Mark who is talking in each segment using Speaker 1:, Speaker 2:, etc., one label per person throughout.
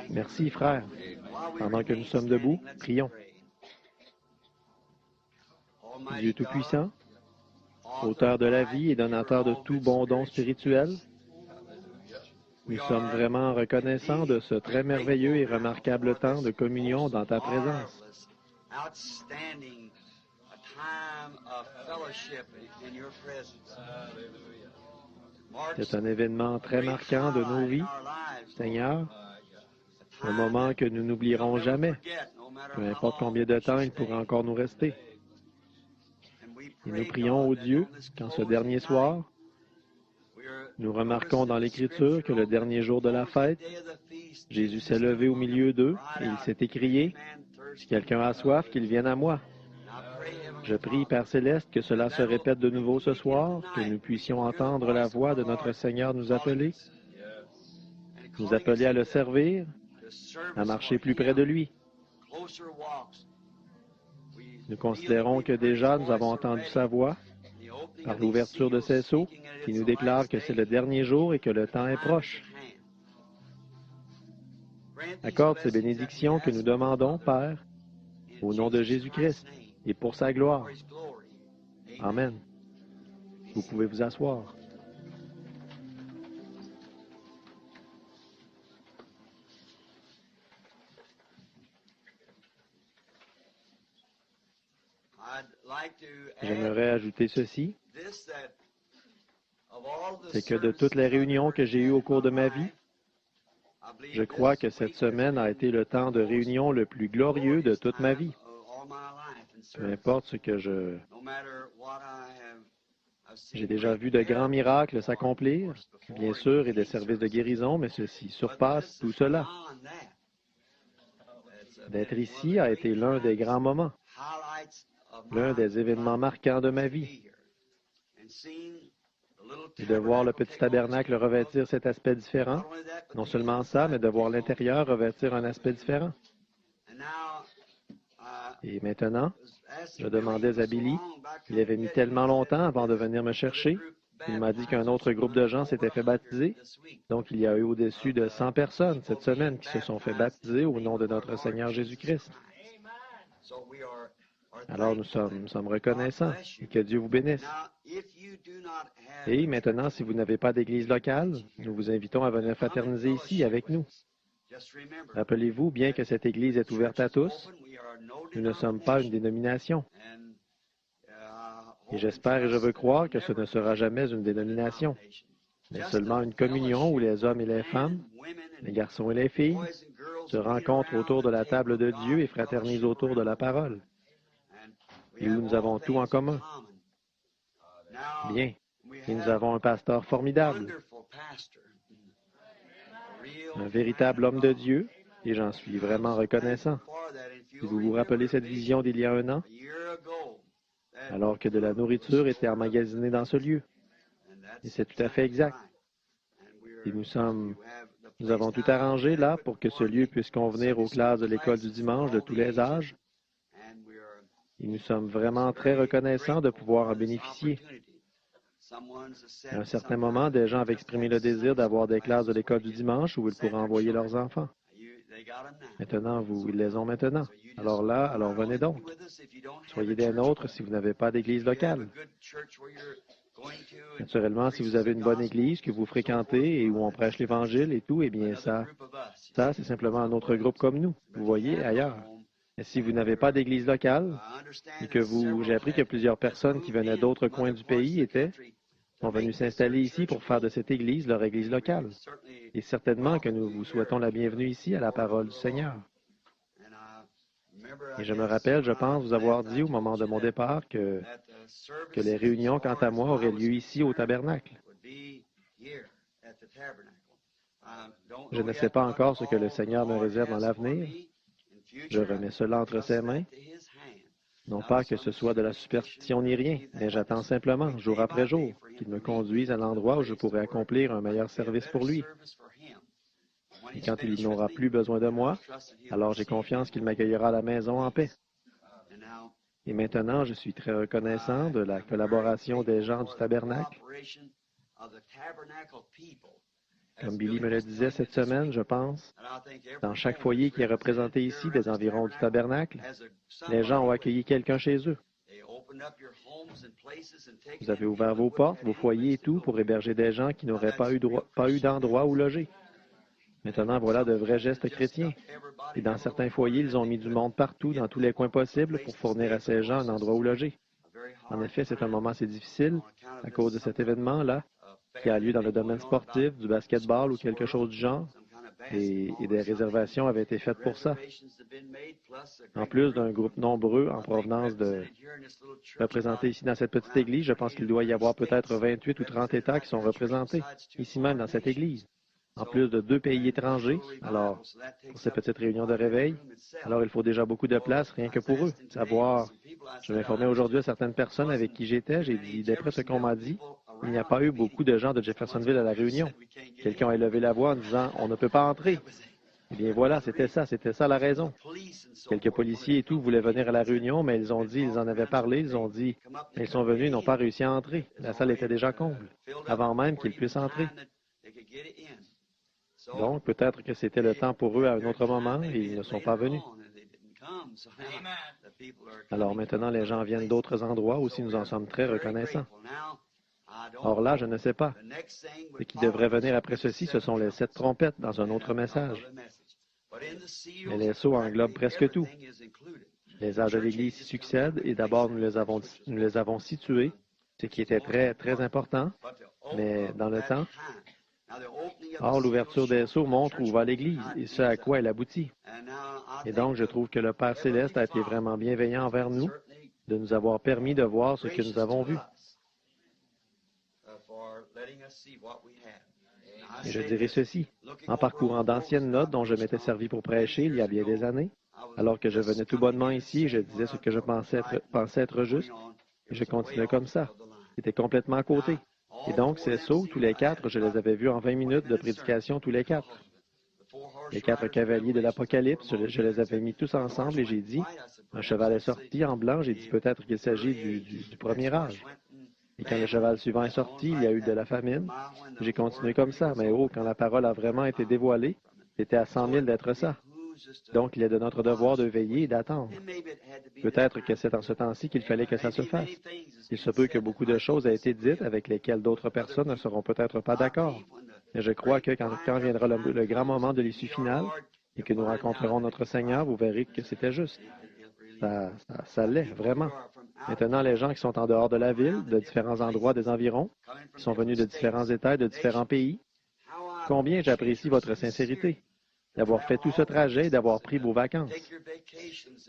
Speaker 1: Merci, frère. Pendant que nous sommes debout, prions. Dieu Tout-Puissant, auteur de la vie et donateur de tout bon don spirituel, nous sommes vraiment reconnaissants de ce très merveilleux et remarquable temps de communion dans ta présence. C'est un événement très marquant de nos vies, Seigneur, un moment que nous n'oublierons jamais, peu importe combien de temps il pourra encore nous rester. Et nous prions au Dieu qu'en ce dernier soir, nous remarquons dans l'Écriture que le dernier jour de la fête, Jésus s'est levé au milieu d'eux et il s'est écrié, « Si quelqu'un a soif, qu'il vienne à moi. » Je prie, Père Céleste, que cela se répète de nouveau ce soir, que nous puissions entendre la voix de notre Seigneur nous appeler à le servir, à marcher plus près de lui. Nous considérons que déjà nous avons entendu sa voix par l'ouverture de ses sceaux qui nous déclare que c'est le dernier jour et que le temps est proche. Accorde ces bénédictions que nous demandons, Père, au nom de Jésus-Christ et pour sa gloire. Amen. Vous pouvez vous asseoir. J'aimerais ajouter ceci, c'est que de toutes les réunions que j'ai eues au cours de ma vie, je crois que cette semaine a été le temps de réunion le plus glorieux de toute ma vie. Peu importe ce que j'ai déjà vu de grands miracles s'accomplir, bien sûr, et des services de guérison, mais ceci surpasse tout cela. D'être ici a été l'un des grands moments, l'un des événements marquants de ma vie. Et de voir le petit tabernacle revêtir cet aspect différent, non seulement ça, mais de voir l'intérieur revêtir un aspect différent. Et maintenant, je demandais à Billy, il avait mis tellement longtemps avant de venir me chercher, il m'a dit qu'un autre groupe de gens s'était fait baptiser, donc il y a eu au-dessus de 100 personnes cette semaine qui se sont fait baptiser au nom de notre Seigneur Jésus-Christ. Alors nous sommes reconnaissants et que Dieu vous bénisse. Et maintenant, si vous n'avez pas d'église locale, nous vous invitons à venir fraterniser ici avec nous. Rappelez-vous, bien que cette église est ouverte à tous, nous ne sommes pas une dénomination. Et j'espère et je veux croire que ce ne sera jamais une dénomination, mais seulement une communion où les hommes et les femmes, les garçons et les filles, se rencontrent autour de la table de Dieu et fraternisent autour de la parole, et où nous avons tout en commun. Bien, et nous avons un pasteur formidable, un véritable homme de Dieu, et j'en suis vraiment reconnaissant. Si vous vous rappelez cette vision d'il y a un an, alors que de la nourriture était emmagasinée dans ce lieu. Et c'est tout à fait exact. Et nous avons tout arrangé là pour que ce lieu puisse convenir aux classes de l'école du dimanche de tous les âges. Et nous sommes vraiment très reconnaissants de pouvoir en bénéficier. À un certain moment, des gens avaient exprimé le désir d'avoir des classes de l'école du dimanche où ils pourraient envoyer leurs enfants. Maintenant, ils les ont maintenant. Alors venez donc. Soyez des nôtres si vous n'avez pas d'église locale. Naturellement, si vous avez une bonne église que vous fréquentez et où on prêche l'Évangile et tout, eh bien ça c'est simplement un autre groupe comme nous. Vous voyez, ailleurs. Et si vous n'avez pas d'église locale, et que j'ai appris que plusieurs personnes qui venaient d'autres coins du pays sont venues s'installer ici pour faire de cette église leur église locale. Et certainement que nous vous souhaitons la bienvenue ici à la parole du Seigneur. Et je me rappelle, je pense vous avoir dit au moment de mon départ que les réunions, quant à moi, auraient lieu ici au tabernacle. Je ne sais pas encore ce que le Seigneur me réserve dans l'avenir. Je remets cela entre ses mains. Non pas que ce soit de la superstition ni rien, mais j'attends simplement, jour après jour, qu'il me conduise à l'endroit où je pourrai accomplir un meilleur service pour lui. Et quand il n'aura plus besoin de moi, alors j'ai confiance qu'il m'accueillera à la maison en paix. Et maintenant, je suis très reconnaissant de la collaboration des gens du tabernacle Comme Billy me le disait cette semaine, je pense, dans chaque foyer qui est représenté ici des environs du tabernacle, les gens ont accueilli quelqu'un chez eux. Vous avez ouvert vos portes, vos foyers et tout pour héberger des gens qui n'auraient pas eu d'endroit où loger. Maintenant, voilà de vrais gestes chrétiens. Et dans certains foyers, ils ont mis du monde partout, dans tous les coins possibles, pour fournir à ces gens un endroit où loger. En effet, c'est un moment assez difficile à cause de cet événement-là, qui a lieu dans le domaine sportif, du basketball ou quelque chose du genre, et des réservations avaient été faites pour ça. En plus d'un groupe nombreux en provenance de représentés ici dans cette petite église, je pense qu'il doit y avoir peut-être 28 ou 30 États qui sont représentés, ici même dans cette église. En plus de 2 pays étrangers, alors, pour ces petites réunions de réveil, alors il faut déjà beaucoup de place rien que pour eux. Savoir, je m'informais aujourd'hui à certaines personnes avec qui j'étais, j'ai dit, d'après ce qu'on m'a dit, il n'y a pas eu beaucoup de gens de Jeffersonville à la réunion. Quelqu'un a élevé la voix en disant, on ne peut pas entrer. Eh bien voilà, c'était ça la raison. Quelques policiers et tout voulaient venir à la réunion, mais ils ont dit, ils en avaient parlé, ils ont dit, mais ils sont venus, ils n'ont pas réussi à entrer. La salle était déjà comble, avant même qu'ils puissent entrer. Donc, peut-être que c'était le temps pour eux à un autre moment et ils ne sont pas venus. Alors maintenant, les gens viennent d'autres endroits aussi, nous en sommes très reconnaissants. Or là, je ne sais pas. Ce qui devrait venir après ceci, ce sont les 7 trompettes dans un autre message. Mais les sceaux englobent presque tout. Les âges de l'Église s'y succèdent et d'abord nous les avons situés, ce qui était très, très important, mais dans le temps. Or, l'ouverture des sceaux montre où va l'Église et ce à quoi elle aboutit. Et donc, je trouve que le Père Céleste a été vraiment bienveillant envers nous de nous avoir permis de voir ce que nous avons vu. Et je dirais ceci, en parcourant d'anciennes notes dont je m'étais servi pour prêcher il y a bien des années, alors que je venais tout bonnement ici et je disais ce que je pensais être juste, et je continuais comme ça. C'était complètement à côté. Et donc, ces sauts, tous les 4, je les avais vus en 20 minutes de prédication tous les 4. Les 4 cavaliers de l'Apocalypse, je les avais mis tous ensemble et j'ai dit, un cheval est sorti en blanc, j'ai dit peut-être qu'il s'agit du premier âge. Et quand le cheval suivant est sorti, il y a eu de la famine. J'ai continué comme ça, mais quand la parole a vraiment été dévoilée, c'était à 100 000 d'être ça. Donc, il est de notre devoir de veiller et d'attendre. Peut-être que c'est en ce temps-ci qu'il fallait que ça se fasse. Il se peut que beaucoup de choses aient été dites avec lesquelles d'autres personnes ne seront peut-être pas d'accord. Mais je crois que quand viendra le grand moment de l'issue finale et que nous rencontrerons notre Seigneur, vous verrez que c'était juste. Ça l'est, vraiment. Maintenant, les gens qui sont en dehors de la ville, de différents endroits des environs, qui sont venus de différents États et de différents pays, combien j'apprécie votre sincérité, d'avoir fait tout ce trajet et d'avoir pris vos vacances.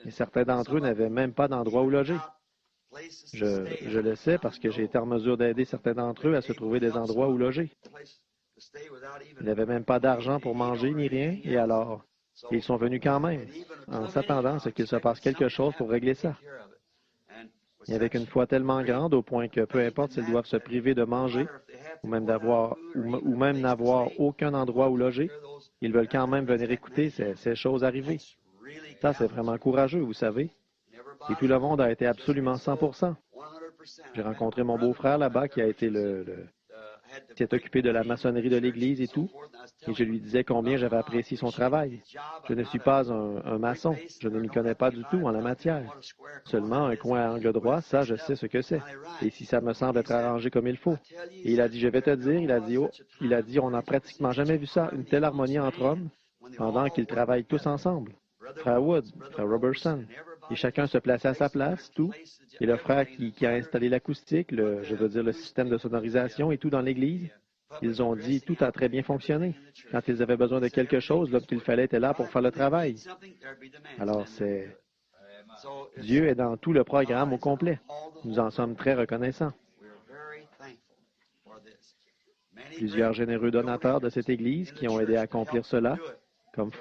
Speaker 1: Et certains d'entre eux n'avaient même pas d'endroit où loger. Je le sais parce que j'ai été en mesure d'aider certains d'entre eux à se trouver des endroits où loger. Ils n'avaient même pas d'argent pour manger ni rien, et alors, ils sont venus quand même, en s'attendant à ce qu'il se passe quelque chose pour régler ça. Et avec une foi tellement grande au point que peu importe s'ils doivent se priver de manger, ou même n'avoir aucun endroit où loger, ils veulent quand même venir écouter ces choses arriver. Ça, c'est vraiment courageux, vous savez. Et tout le monde a été absolument 100%. J'ai rencontré mon beau-frère là-bas qui a été qui s'est occupé de la maçonnerie de l'Église et tout, et je lui disais combien j'avais apprécié son travail. Je ne suis pas un maçon, je ne m'y connais pas du tout en la matière. Seulement un coin à angle droit, ça, je sais ce que c'est. Et si ça me semble être arrangé comme il faut. Et il a dit, je vais te dire, il a dit, on n'a pratiquement jamais vu ça, une telle harmonie entre hommes, pendant qu'ils travaillent tous ensemble. Frère Wood, frère Robertson, et chacun se plaçait à sa place, tout. Et le frère qui a installé l'acoustique, je veux dire le système de sonorisation et tout dans l'Église, ils ont dit tout a très bien fonctionné. Quand ils avaient besoin de quelque chose, l'homme qu'il fallait était là pour faire le travail. Alors Dieu est dans tout le programme au complet. Nous en sommes très reconnaissants. Plusieurs généreux donateurs de cette Église qui ont aidé à accomplir cela, comme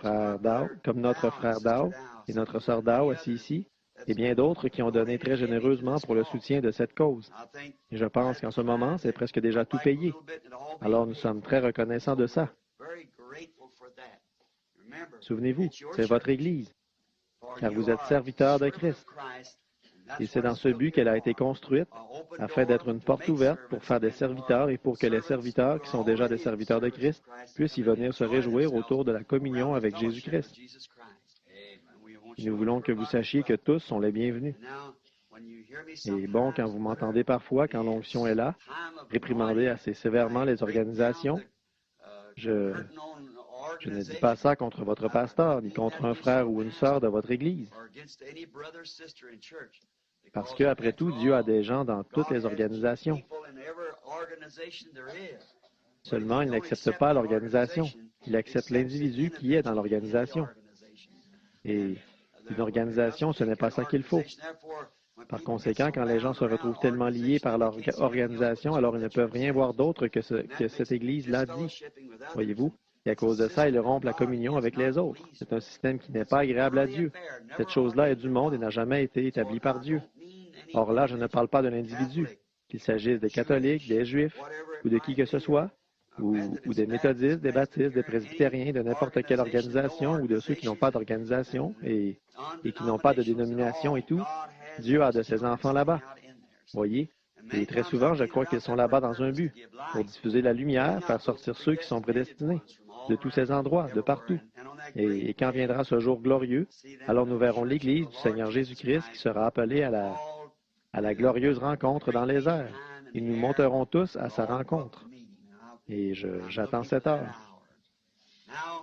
Speaker 1: notre frère Dow et notre sœur Dow assis ici, et bien d'autres qui ont donné très généreusement pour le soutien de cette cause. Et je pense qu'en ce moment, c'est presque déjà tout payé. Alors nous sommes très reconnaissants de ça. Souvenez-vous, c'est votre Église, car vous êtes serviteurs de Christ. Et c'est dans ce but qu'elle a été construite, afin d'être une porte ouverte pour faire des serviteurs et pour que les serviteurs, qui sont déjà des serviteurs de Christ, puissent y venir se réjouir autour de la communion avec Jésus-Christ. Et nous voulons que vous sachiez que tous sont les bienvenus. Et bon, quand vous m'entendez parfois, quand l'onction est là, réprimander assez sévèrement les organisations, je ne dis pas ça contre votre pasteur, ni contre un frère ou une sœur de votre Église. Parce que, après tout, Dieu a des gens dans toutes les organisations. Seulement, il n'accepte pas l'organisation. Il accepte l'individu qui est dans l'organisation. Et une organisation, ce n'est pas ça qu'il faut. Par conséquent, quand les gens se retrouvent tellement liés par leur organisation, alors ils ne peuvent rien voir d'autre que ce que cette Église-là dit. Voyez-vous? Et à cause de ça, ils rompent la communion avec les autres. C'est un système qui n'est pas agréable à Dieu. Cette chose-là est du monde et n'a jamais été établie par Dieu. Or là, je ne parle pas de l'individu, qu'il s'agisse des catholiques, des juifs, ou de qui que ce soit, ou des méthodistes, des baptistes, des presbytériens, de n'importe quelle organisation, ou de ceux qui n'ont pas d'organisation et qui n'ont pas de dénomination et tout. Dieu a de ses enfants là-bas. Voyez? Et très souvent, je crois qu'ils sont là-bas dans un but, pour diffuser la lumière, faire sortir ceux qui sont prédestinés, de tous ces endroits, de partout. Et quand viendra ce jour glorieux, alors nous verrons l'Église du Seigneur Jésus-Christ qui sera appelée à la glorieuse rencontre dans les airs. Et nous monterons tous à sa rencontre. Et j'attends cette heure.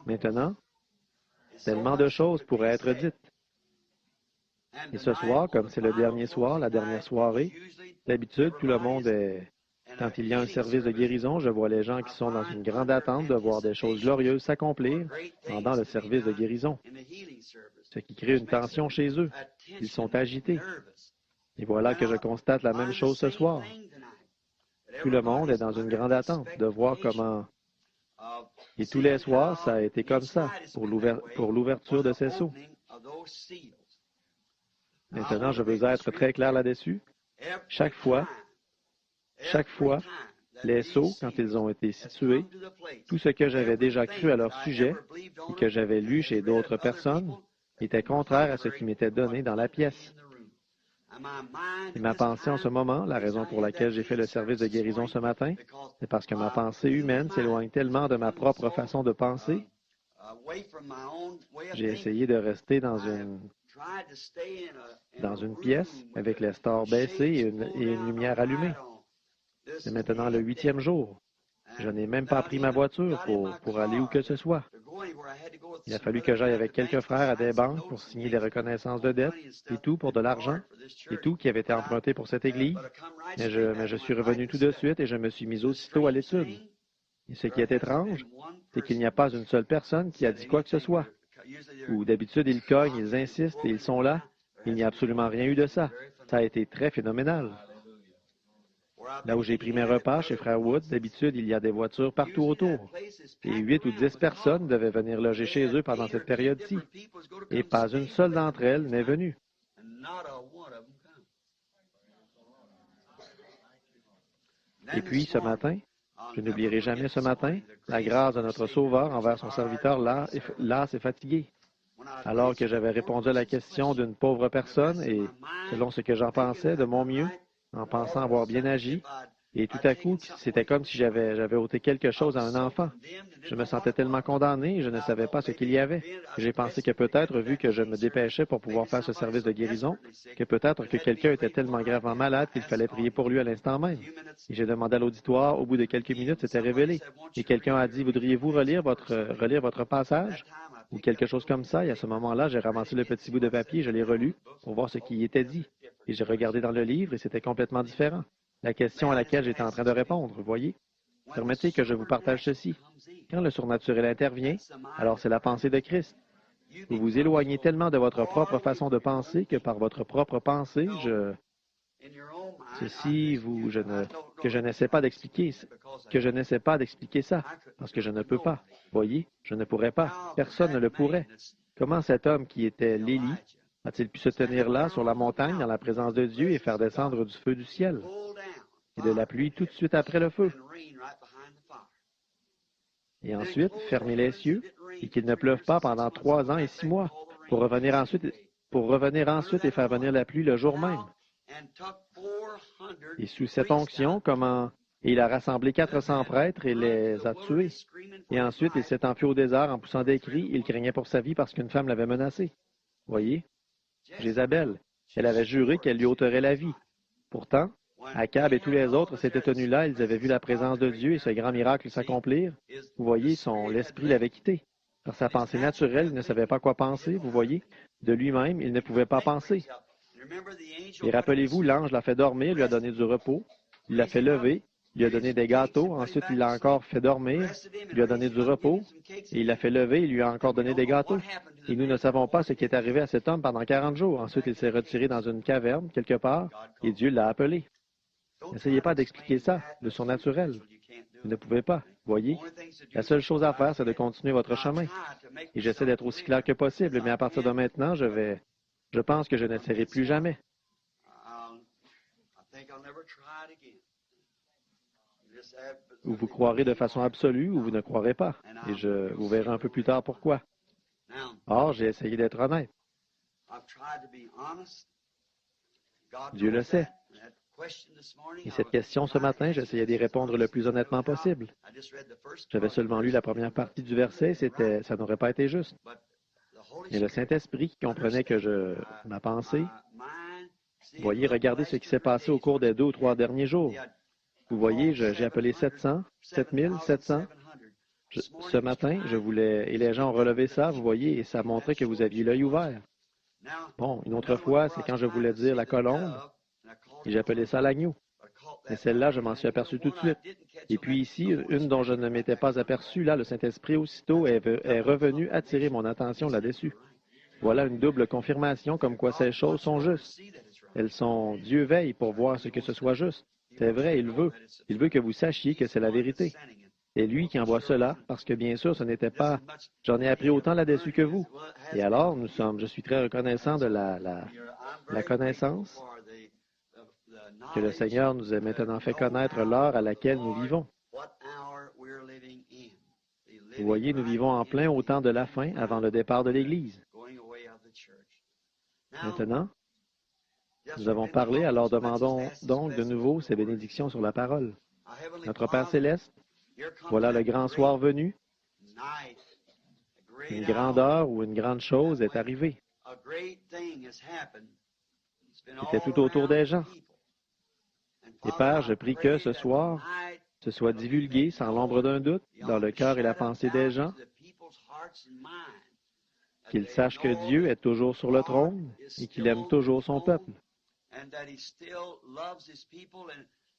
Speaker 1: Maintenant, tellement de choses pourraient être dites. Et ce soir, comme c'est le dernier soir, la dernière soirée, d'habitude, tout le monde est... Quand il y a un service de guérison, je vois les gens qui sont dans une grande attente de voir des choses glorieuses s'accomplir pendant le service de guérison, ce qui crée une tension chez eux. Ils sont agités. Et voilà que je constate la même chose ce soir. Tout le monde est dans une grande attente de voir comment... Et tous les soirs, ça a été comme ça pour l'ouverture de ces sceaux. Maintenant, je veux être très clair là-dessus. Chaque fois, les sceaux, quand ils ont été situés, tout ce que j'avais déjà cru à leur sujet et que j'avais lu chez d'autres personnes était contraire à ce qui m'était donné dans la pièce. Et ma pensée en ce moment, la raison pour laquelle j'ai fait le service de guérison ce matin, c'est parce que ma pensée humaine s'éloigne tellement de ma propre façon de penser. J'ai essayé de rester dans une pièce avec les stores baissés et une lumière allumée. C'est maintenant le 8e jour. Je n'ai même pas pris ma voiture pour aller où que ce soit. Il a fallu que j'aille avec quelques frères à des banques pour signer des reconnaissances de dette et tout pour de l'argent et tout qui avait été emprunté pour cette église. Mais je suis revenu tout de suite et je me suis mis aussitôt à l'étude. Et ce qui est étrange, c'est qu'il n'y a pas une seule personne qui a dit quoi que ce soit. Ou d'habitude, ils cognent, ils insistent et ils sont là. Il n'y a absolument rien eu de ça. Ça a été très phénoménal. Là où j'ai pris mes repas, chez Frère Wood, d'habitude, il y a des voitures partout autour. Et 8 ou 10 personnes devaient venir loger chez eux pendant cette période-ci. Et pas une seule d'entre elles n'est venue. Et puis, ce matin, je n'oublierai jamais ce matin, la grâce de notre Sauveur envers son serviteur las et fatigué. Alors que j'avais répondu à la question d'une pauvre personne et, selon ce que j'en pensais, de mon mieux, en pensant avoir bien agi, et tout à coup, c'était comme si j'avais ôté quelque chose à un enfant. Je me sentais tellement condamné, je ne savais pas ce qu'il y avait. J'ai pensé que peut-être, vu que je me dépêchais pour pouvoir faire ce service de guérison, que peut-être que quelqu'un était tellement gravement malade qu'il fallait prier pour lui à l'instant même. Et j'ai demandé à l'auditoire, au bout de quelques minutes, c'était révélé. Et quelqu'un a dit, voudriez-vous relire votre passage? Ou quelque chose comme ça. Et à ce moment-là, j'ai ramassé le petit bout de papier, je l'ai relu pour voir ce qui y était dit. Et j'ai regardé dans le livre et c'était complètement différent. La question à laquelle j'étais en train de répondre, vous voyez? Permettez que je vous partage ceci. Quand le surnaturel intervient, alors c'est la pensée de Christ. Vous vous éloignez tellement de votre propre façon de penser que par votre propre pensée, que je n'essaie pas d'expliquer ça, parce que je ne peux pas. Voyez, je ne pourrais pas. Personne ne le pourrait. Comment cet homme qui était l'Élie a-t-il pu se tenir là, sur la montagne, dans la présence de Dieu et faire descendre du feu du ciel et de la pluie tout de suite après le feu? Et ensuite, fermer les cieux et qu'il ne pleuve pas pendant 3 ans et 6 mois pour revenir ensuite et faire venir la pluie le jour même. Et sous cette onction, il a rassemblé 400 prêtres et les a tués. Et ensuite, il s'est enfui au désert en poussant des cris. Il craignait pour sa vie parce qu'une femme l'avait menacé. Voyez, Jézabel, elle avait juré qu'elle lui ôterait la vie. Pourtant, Akab et tous les autres s'étaient tenus là, ils avaient vu la présence de Dieu et ce grand miracle s'accomplir. Vous voyez, l'esprit l'avait quitté. Par sa pensée naturelle, il ne savait pas quoi penser, vous voyez. De lui-même, il ne pouvait pas penser. Et rappelez-vous, l'ange l'a fait dormir, lui a donné du repos, il l'a fait lever, il lui a donné des gâteaux, ensuite il l'a encore fait dormir, il lui a donné du repos, et il l'a fait lever, il lui a encore donné des gâteaux. Et nous ne savons pas ce qui est arrivé à cet homme pendant 40 jours. Ensuite, il s'est retiré dans une caverne, quelque part, et Dieu l'a appelé. N'essayez pas d'expliquer ça, de son naturel. Vous ne pouvez pas, voyez. La seule chose à faire, c'est de continuer votre chemin. Et j'essaie d'être aussi clair que possible, mais à partir de maintenant, je pense que je n'essaierai plus jamais. Ou vous croirez de façon absolue, ou vous ne croirez pas. Et vous verrez un peu plus tard pourquoi. Or, j'ai essayé d'être honnête. Dieu le sait. Et cette question ce matin, j'essayais d'y répondre le plus honnêtement possible. J'avais seulement lu la première partie du verset, ça n'aurait pas été juste. Mais le Saint-Esprit qui comprenait que ma pensée, voyez, regardez ce qui s'est passé au cours des 2 ou 3 derniers jours. Vous voyez, j'ai appelé 700, 7700. Ce matin, et les gens ont relevé ça, vous voyez, et ça montrait que vous aviez l'œil ouvert. Bon, une autre fois, c'est quand je voulais dire la colombe, et j'appelais ça l'agneau. Mais celle-là, je m'en suis aperçu tout de suite. Et puis ici, une dont je ne m'étais pas aperçu, là, le Saint-Esprit aussitôt est revenu attirer mon attention là-dessus. Voilà une double confirmation comme quoi ces choses sont justes. Dieu veille pour voir ce que ce soit juste. C'est vrai, il veut. Il veut que vous sachiez que c'est la vérité. C'est lui qui envoie cela, parce que bien sûr, ce n'était pas... J'en ai appris autant là-dessus que vous. Et alors, je suis très reconnaissant de la connaissance que le Seigneur nous a maintenant fait connaître l'heure à laquelle nous vivons. Vous voyez, nous vivons en plein au temps de la fin, avant le départ de l'Église. Maintenant, nous avons parlé, alors demandons donc de nouveau ces bénédictions sur la parole. Notre Père céleste, voilà le grand soir venu. Une grande heure ou une grande chose est arrivée. C'était tout autour des gens. Et Père, je prie que ce soir, ce soit divulgué sans l'ombre d'un doute dans le cœur et la pensée des gens, qu'ils sachent que Dieu est toujours sur le trône et qu'il aime toujours son peuple.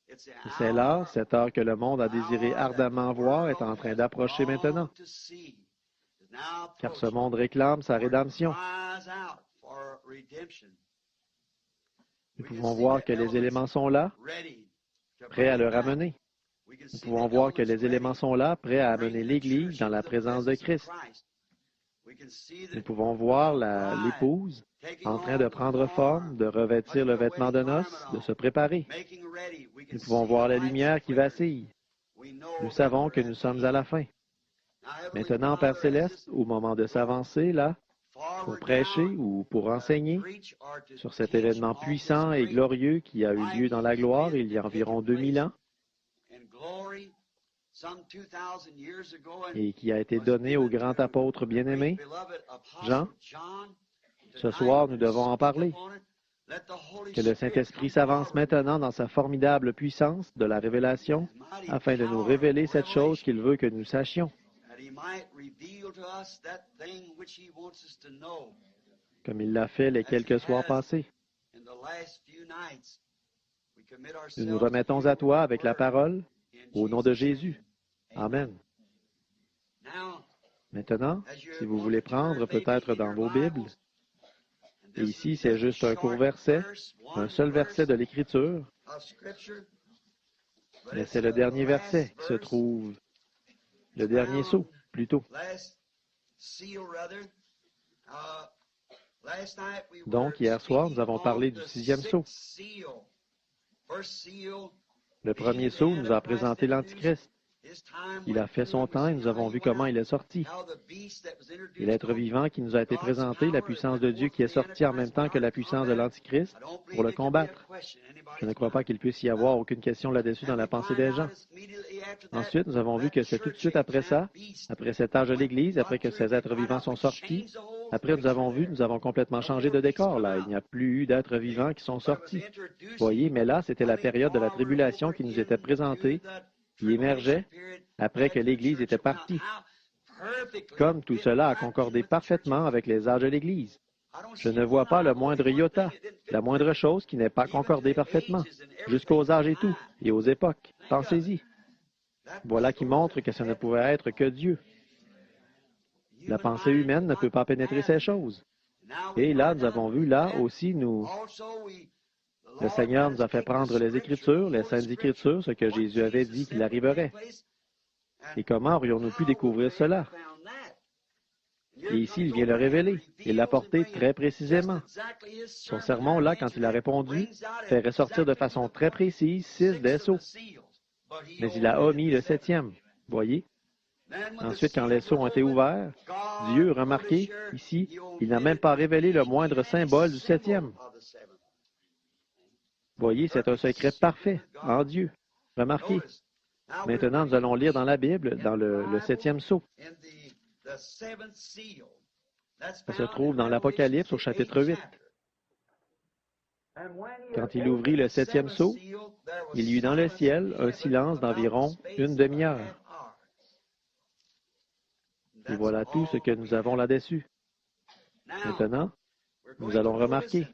Speaker 1: Et c'est l'heure, cette heure que le monde a désiré ardemment voir est en train d'approcher maintenant. Car ce monde réclame sa rédemption. Nous pouvons voir que les éléments sont là, prêts à le ramener. Nous pouvons voir que les éléments sont là, prêts à amener l'Église dans la présence de Christ. Nous pouvons voir l'épouse en train de prendre forme, de revêtir le vêtement de noces, de se préparer. Nous pouvons voir la lumière qui vacille. Nous savons que nous sommes à la fin. Maintenant, Père Céleste, au moment de s'avancer, là, pour prêcher ou pour enseigner sur cet événement puissant et glorieux qui a eu lieu dans la gloire il y a environ 2000 ans et qui a été donné au grand apôtre bien-aimé, Jean. Ce soir, nous devons en parler. Que le Saint-Esprit s'avance maintenant dans sa formidable puissance de la révélation afin de nous révéler cette chose qu'il veut que nous sachions. Comme il l'a fait les quelques soirs passés. Nous nous remettons à toi avec la parole, au nom de Jésus. Amen. Maintenant, si vous voulez prendre peut-être dans vos Bibles, et ici c'est juste un court verset, un seul verset de l'Écriture, mais c'est le dernier verset qui se trouve, le dernier sceau, plutôt. Donc, hier soir, nous avons parlé du 6e sceau. Le premier sceau nous a présenté l'Antichrist. Il a fait son temps et nous avons vu comment il est sorti. Et l'être vivant qui nous a été présenté, la puissance de Dieu qui est sortie en même temps que la puissance de l'Antichrist pour le combattre. Je ne crois pas qu'il puisse y avoir aucune question là-dessus dans la pensée des gens. Ensuite, nous avons vu que c'est tout de suite après ça, après cet âge de l'Église, après que ces êtres vivants sont sortis. Après, nous avons complètement changé de décor, là. Il n'y a plus eu d'êtres vivants qui sont sortis. Voyez, mais là, c'était la période de la tribulation qui nous était présentée, qui émergeait après que l'Église était partie. Comme tout cela a concordé parfaitement avec les âges de l'Église. Je ne vois pas le moindre iota, la moindre chose qui n'ait pas concordé parfaitement, jusqu'aux âges et tout, et aux époques. Pensez-y. Voilà qui montre que ce ne pouvait être que Dieu. La pensée humaine ne peut pas pénétrer ces choses. Et là, nous avons vu, là aussi, le Seigneur nous a fait prendre les Écritures, les Saintes Écritures, ce que Jésus avait dit qu'il arriverait. Et comment aurions-nous pu découvrir cela? Et ici, il vient le révéler et l'apporter très précisément. Son sermon, là, quand il a répondu, fait ressortir de façon très précise 6 des sceaux. Mais il a omis le 7e. Voyez? Ensuite, quand les sceaux ont été ouverts, Dieu, remarquez, ici, il n'a même pas révélé le moindre symbole du 7e. Voyez, c'est un secret parfait en Dieu. Remarquez. Maintenant, nous allons lire dans la Bible, dans le 7e sceau. Ça se trouve dans l'Apocalypse au chapitre 8. Quand il ouvrit le 7e sceau, il y eut dans le ciel un silence d'environ une demi-heure. Et voilà tout ce que nous avons là-dessus. Maintenant, nous allons remarquer.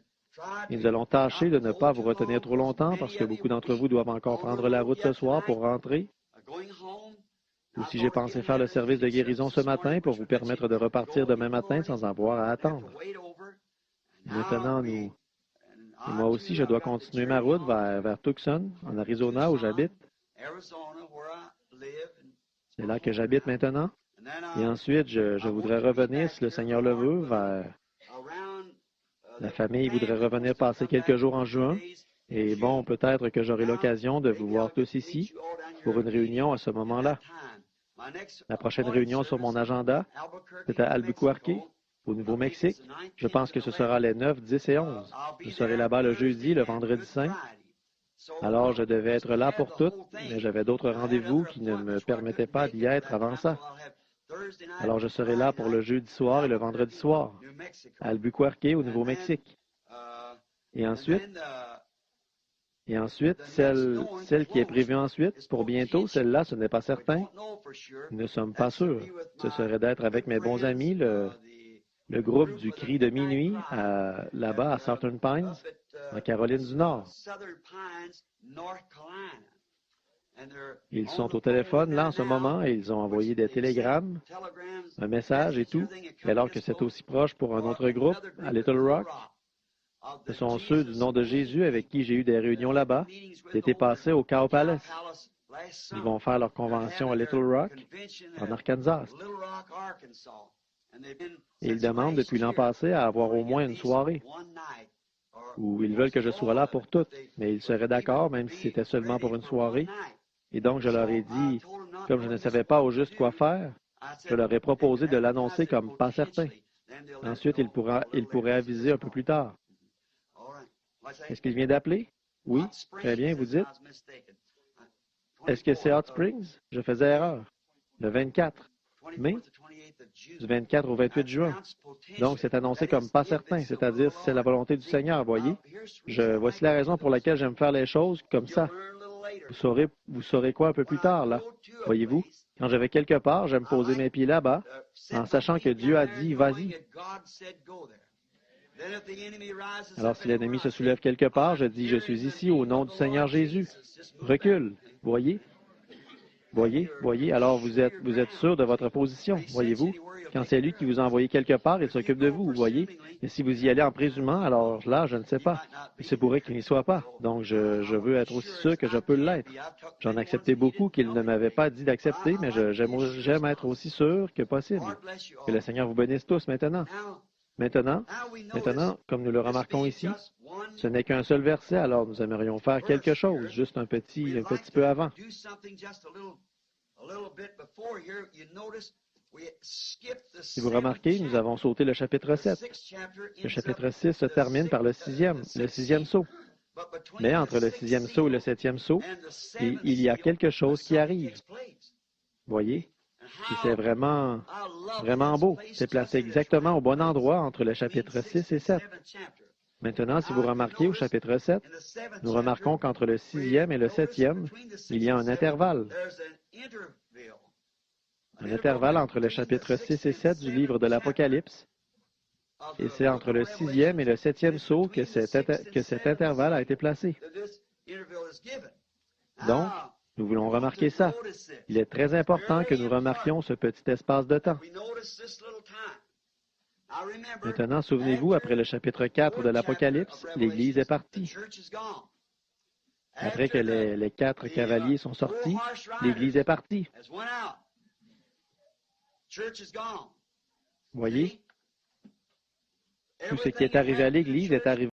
Speaker 1: Et nous allons tâcher de ne pas vous retenir trop longtemps parce que beaucoup d'entre vous doivent encore prendre la route ce soir pour rentrer. Ou si j'ai pensé faire le service de guérison ce matin pour vous permettre de repartir demain matin sans avoir à attendre. Maintenant, et moi aussi, je dois continuer ma route vers Tucson, en Arizona, où j'habite. C'est là que j'habite maintenant. Et ensuite, je voudrais revenir, si le Seigneur le veut, vers la famille voudrait revenir passer quelques jours en juin. Et bon, peut-être que j'aurai l'occasion de vous voir tous ici pour une réunion à ce moment-là. La prochaine réunion sur mon agenda, c'est à Albuquerque, au Nouveau-Mexique. Je pense que ce sera les 9, 10 et 11. Je serai là-bas le jeudi, le vendredi saint. Alors, je devais être là pour toutes, mais j'avais d'autres rendez-vous qui ne me permettaient pas d'y être avant ça. Alors, je serai là pour le jeudi soir et le vendredi soir, à Albuquerque, au Nouveau-Mexique. Et ensuite, celle qui est prévue ensuite, pour bientôt, celle-là, ce n'est pas certain. Nous ne sommes pas sûrs. Ce serait d'être avec mes bons amis, le groupe du Cri de minuit, là-bas à Southern Pines, en Caroline du Nord. Ils sont au téléphone, là, en ce moment, et ils ont envoyé des télégrammes, un message et tout, et alors que c'est aussi proche pour un autre groupe, à Little Rock. Ce sont ceux du nom de Jésus avec qui j'ai eu des réunions là-bas. C'était passé au Cow Palace. Ils vont faire leur convention à Little Rock, en Arkansas. Et ils demandent depuis l'an passé à avoir au moins une soirée, où ils veulent que je sois là pour toutes, mais ils seraient d'accord, même si c'était seulement pour une soirée. Et donc, je leur ai dit, comme je ne savais pas au juste quoi faire, je leur ai proposé de l'annoncer comme pas certain. Ensuite, ils pourraient aviser un peu plus tard. Est-ce qu'il vient d'appeler? Oui, très bien, vous dites. Est-ce que c'est Hot Springs? Je faisais erreur. Le 24 mai, du 24 au 28 juin. Donc, c'est annoncé comme pas certain, c'est-à-dire c'est la volonté du Seigneur, voyez. Voici la raison pour laquelle j'aime faire les choses comme ça. Vous saurez quoi un peu plus tard, là? Voyez-vous? Quand je vais quelque part, j'aime poser mes pieds là-bas, en sachant que Dieu a dit, vas-y. Alors, si l'ennemi se soulève quelque part, je dis, je suis ici au nom du Seigneur Jésus. Recule. Voyez? Voyez? Alors, vous êtes sûr de votre position, voyez-vous? Quand c'est lui qui vous a envoyé quelque part, il s'occupe de vous, voyez? Et si vous y allez en présumant, alors là, je ne sais pas. Il se pourrait qu'il n'y soit pas. Donc, je veux être aussi sûr que je peux l'être. J'en ai accepté beaucoup qu'il ne m'avait pas dit d'accepter, mais j'aime être aussi sûr que possible. Que le Seigneur vous bénisse tous maintenant. Maintenant, comme nous le remarquons ici, ce n'est qu'un seul verset, alors nous aimerions faire quelque chose, juste un petit peu avant. Si vous remarquez, nous avons sauté le chapitre 7. Le chapitre 6 se termine par le sixième sceau. Mais entre le sixième sceau et le septième sceau, il y a quelque chose qui arrive. Voyez? Et c'est vraiment beau. C'est placé exactement au bon endroit entre le chapitre 6 et 7. Maintenant, si vous remarquez au chapitre 7, nous remarquons qu'entre le sixième et le septième, il y a un intervalle. Un intervalle entre le chapitre 6 et 7 du livre de l'Apocalypse. Et c'est entre le sixième et le septième sceau que cet intervalle a été placé. Donc, nous voulons remarquer ça. Il est très important que nous remarquions ce petit espace de temps. Maintenant, souvenez-vous, après le chapitre 4 de l'Apocalypse, l'Église est partie. Après que les 4 cavaliers sont sortis, l'Église est partie. Voyez? Tout ce qui est arrivé à l'Église est arrivé